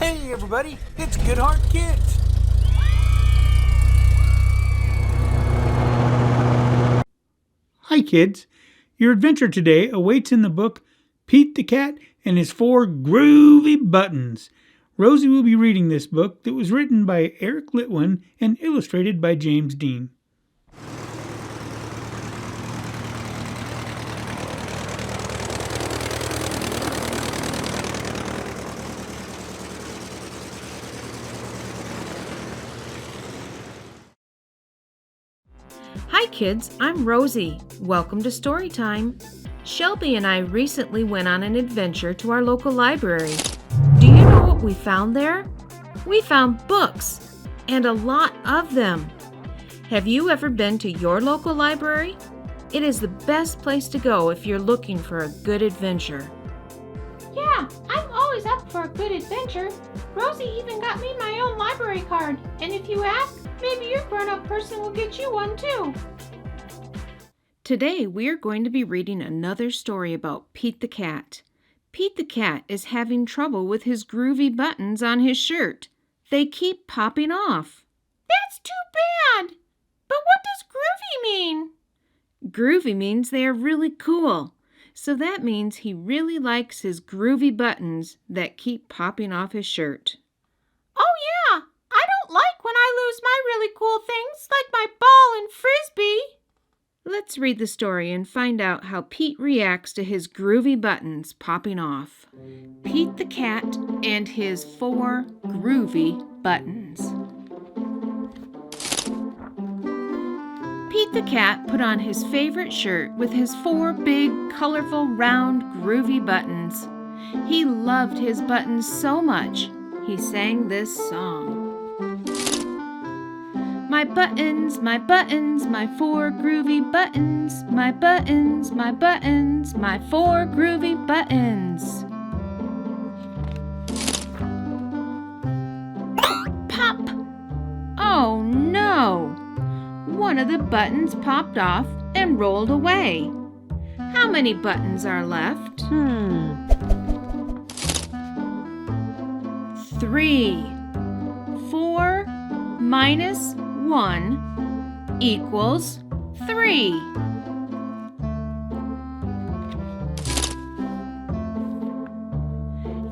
Hey everybody, it's GoodHeart Kids! Hi kids! Your adventure today awaits in the book Pete the Cat and His 4 Groovy Buttons. Rosie will be reading this book that was written by Eric Litwin and illustrated by James Dean. Hi kids, I'm Rosie. Welcome to Storytime. Shelby and I recently went on an adventure to our local library. Do you know what we found there? We found books, and a lot of them. Have you ever been to your local library? It is the best place to go if you're looking for a good adventure. Yeah, I'm always up for a good adventure. Rosie even got me my own library card, and if you ask, maybe your grown-up person will get you one too. Today we are going to be reading another story about Pete the Cat. Pete the Cat is having trouble with his groovy buttons on his shirt. They keep popping off. That's too bad! But what does groovy mean? Groovy means they are really cool. So that means he really likes his groovy buttons that keep popping off his shirt. Oh yeah, I don't like when I lose my really cool things like my ball and frisbee. Let's read the story and find out how Pete reacts to his groovy buttons popping off. Pete the Cat and his 4 groovy buttons. Pete the Cat put on his favorite shirt with his 4 big, colorful, round, groovy buttons. He loved his buttons so much, he sang this song. My buttons, my 4 groovy buttons. My buttons, my 4 groovy buttons. Pop! Oh no! One of the buttons popped off and rolled away. How many buttons are left? 3. 4 minus 1 equals 3.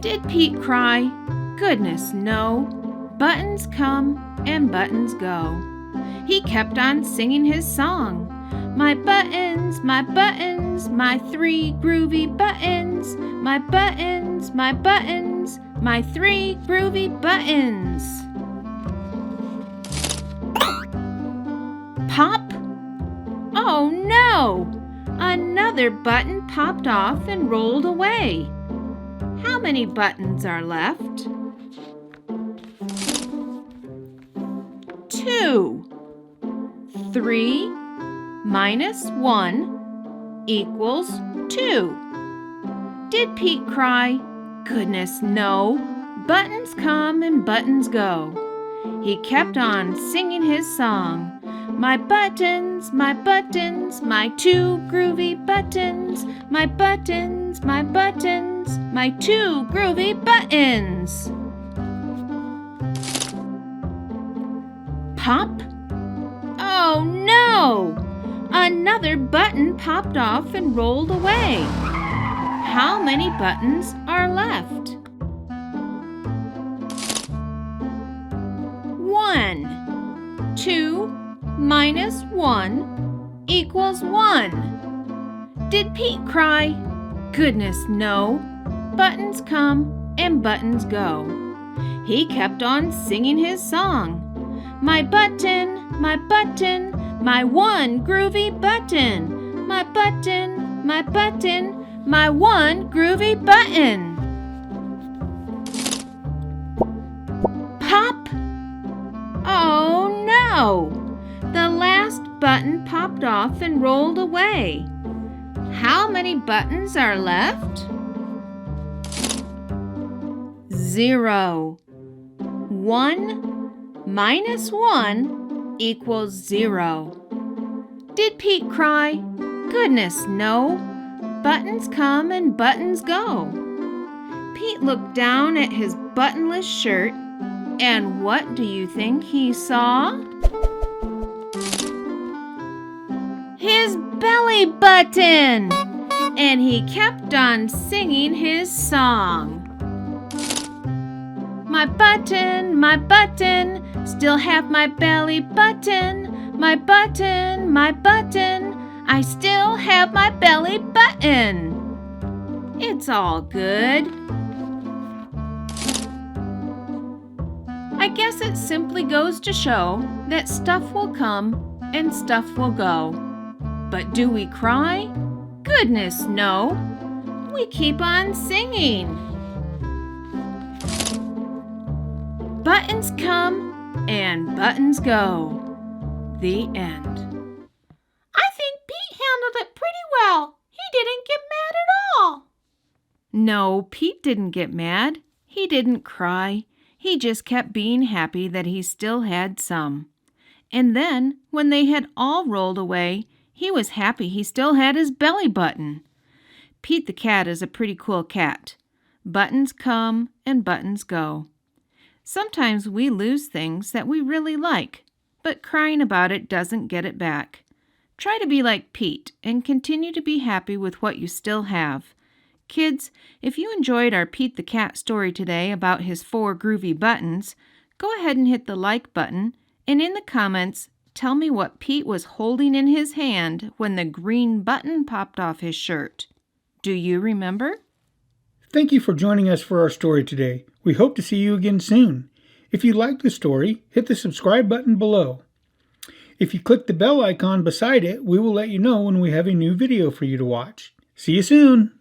Did Pete cry? Goodness, no. Buttons come and buttons go. He kept on singing his song. My buttons, my 3 groovy buttons. My buttons, my 3 groovy buttons. Pop! Oh no! Another button popped off and rolled away. How many buttons are left? 2. 3 minus 1 equals 2. Did Pete cry? Goodness, no. Buttons come and buttons go. He kept on singing his song. My buttons, my 2 groovy buttons. My buttons, my 2 groovy buttons. Pop! Oh no! Another button popped off and rolled away. How many buttons are left? 1. 2 minus 1 equals 1. Did Pete cry? Goodness, no. Buttons come and buttons go. He kept on singing his song. My button, my 1 groovy button. My button, my 1 groovy button. Pop! Oh no! The last button popped off and rolled away. How many buttons are left? 0. 1 minus 1 equals 0. Did Pete cry? Goodness, no. Buttons come and buttons go. Pete looked down at his buttonless shirt, and what do you think he saw? His belly button! And he kept on singing his song. My button, still have my belly button. My button, I still have my belly button. It's all good. I guess it simply goes to show that stuff will come and stuff will go. But do we cry? Goodness, no. We keep on singing. Buttons come and buttons go. The end. I think Pete handled it pretty well. He didn't get mad at all. No, Pete didn't get mad. He didn't cry. He just kept being happy that he still had some. And then, when they had all rolled away, he was happy he still had his belly button. Pete the cat is a pretty cool cat. Buttons come and buttons go. Sometimes we lose things that we really like, but crying about it doesn't get it back. Try to be like Pete and continue to be happy with what you still have. Kids, if you enjoyed our Pete the Cat story today about his 4 groovy buttons, go ahead and hit the like button, and in the comments, tell me what Pete was holding in his hand when the green button popped off his shirt. Do you remember? Thank you for joining us for our story today. We hope to see you again soon. If you liked the story, hit the subscribe button below. If you click the bell icon beside it, we will let you know when we have a new video for you to watch. See you soon!